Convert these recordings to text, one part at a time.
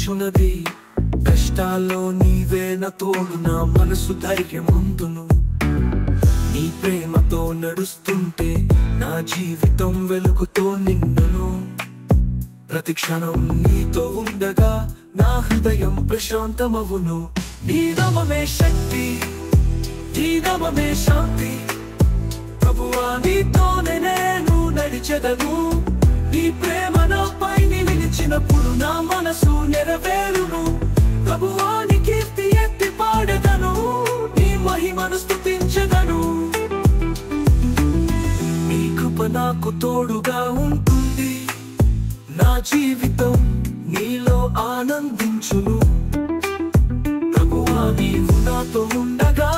నిలుచున్నది కష్టాల్లో నీవే నా తోడు నా మనసు ధైర్యమందును నీ ప్రేమతో నడుస్తుంటే నా జీవితం వెలుగుతో నిండును ప్రతి క్షణం నీతో ఉండగా నా హృదయం ప్రశాంతమవును నీ నామమే శక్తి నీ నామమే శాంతి ప్రభువా నీతోనే నేను నడిచెదను నీ ప్రేమ నాపై నిలిచినప్పుడు నా మనసు నెరవేరును ప్రభువా నీ కీర్తి ఎత్తి పాడెదను నీ మహిమను స్తుతించెదను నీ కృప నాకు తోడుగా ఉంటుంది నా జీవితం నీలో ఆనందించును ప్రభువా నీవు నాతో ఉండగా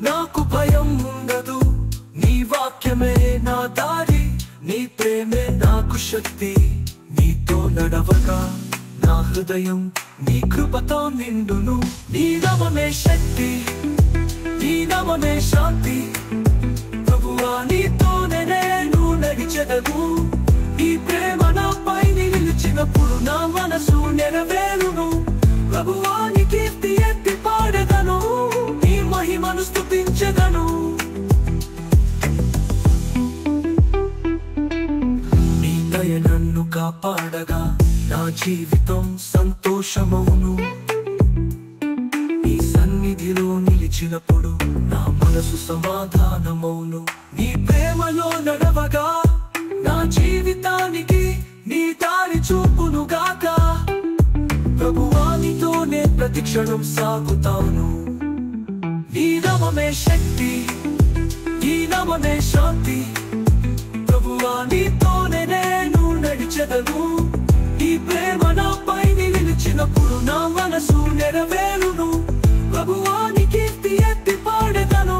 నాకు భయం ఉండదు నీ వాక్యమే నా దారి నీ ప్రేమే నాకు శక్తి నీతో నడవగా నా హృదయం నీ కృపతో నిండును నీ నామమే శక్తి నీ నామమే శాంతి ప్రభువా నీతోనే నేను నడిచెదను నీ ప్రేమ నాపై నిలిచినప్పుడు నా మనసు నెరవేరును ప్రభువా నీ కీర్తి ఎత్తి పాడెదను నీ మహిమను స్తుతించెదను నీ దయ నన్ను కాపాడగా నా జీవితం సంతోషమవును నీ సన్నిధిలో నిలిచినప్పుడు నా మనసు సమాధానమవును నీ ప్రేమలో నడవగా నా జీవితానికి నీ దారి చూపునుగాక ప్రభువా నీతోనే ప్రతి క్షణం సాగుతాను నీ నామమే శక్తి నీ నామమే శాంతి ప్రభువా నీతోనే నేను నడిచెదను నీ ప్రేమ నాపై నిలిచినప్పుడు నా మనసు నెరవేరును ప్రభువా నీ కీర్తి ఎత్తి పాడెదను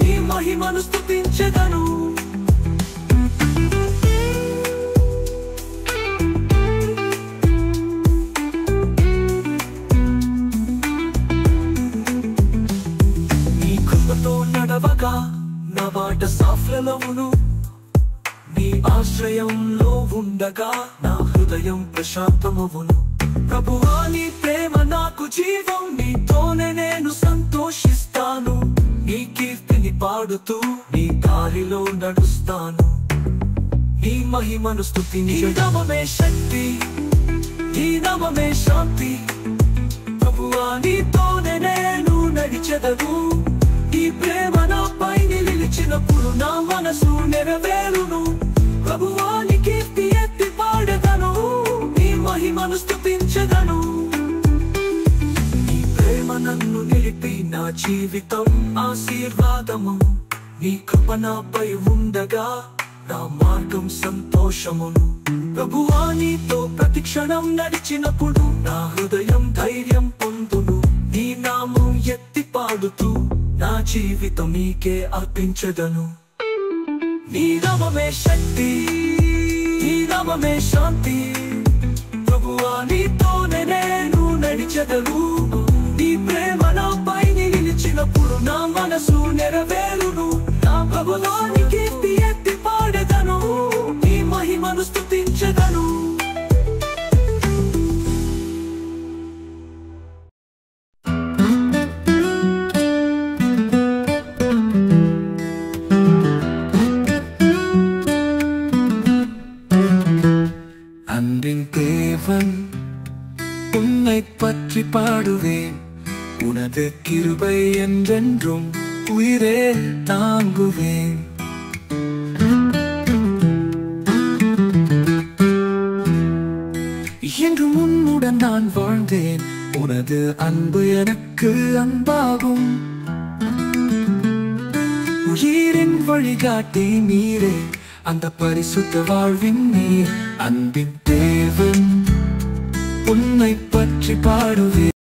నీ మహిమను స్తుతించెదను నడవగా నా బాట సాఫలమవును నీ ఆశ్రయంలో ఉండగా నా హృదయం ప్రశాంతమవును ప్రభువా నీ ప్రేమ నాకు జీవం నీతోనే నేను సంతోషిస్తాను నీ కీర్తిని పాడుతూ నీ దారిలో నడుస్తాను నీ మహిమను స్తుతించు నీ నామమే శక్తి నీ నామమే శాంతి ప్రభువా నీతోనే నేను నడిచెదను నీ ప్రేమ నాపై నిలిచినప్పుడు నా మనసు నెరవేరును ప్రభువా నీ కీర్తి ఎత్తి పాడెదను నీ మహిమను స్తుతించెదను నీ ప్రేమ నన్ను నిలిపి నా జీవితం ఆశీర్వాదము నీ కృప నాపై ఉండగా నా మార్గం సంతోషమును ప్రభువా నీతో ప్రతి క్షణం నడిచినప్పుడు నా హృదయం ధైర్యం పొందును నీ నామం ఎత్తి పాడుతూ నా జీవితం నీకే అర్పించెదను నీ నామమే శక్తి నీ నామమే శాంతి ప్రభువా నీతోనే నేను నడిచెదను నీ ప్రేమ నాపై నిలిచినప్పుడు నా మనసు నెరవేరును నా ప్రభువా నీ కీర్తి ఎత్తి పాడెదను నీ మహిమను స్తుతించెదను உன்னை பற்றி பாடுவேன் உனது கிருபை என்றென்றும் உயிரே தாங்குவேன் என்றும் உன்னுடன் நான் வாழ்ந்தேன் உனது அன்பு எனக்கு அன்பாகும் உயிரின் வழிகாட்டி நீரே அந்த பரிசுத்த வாழ்வின் நீர் அன்பின் தேவன் உன்னை பற்றி பாடுவேன்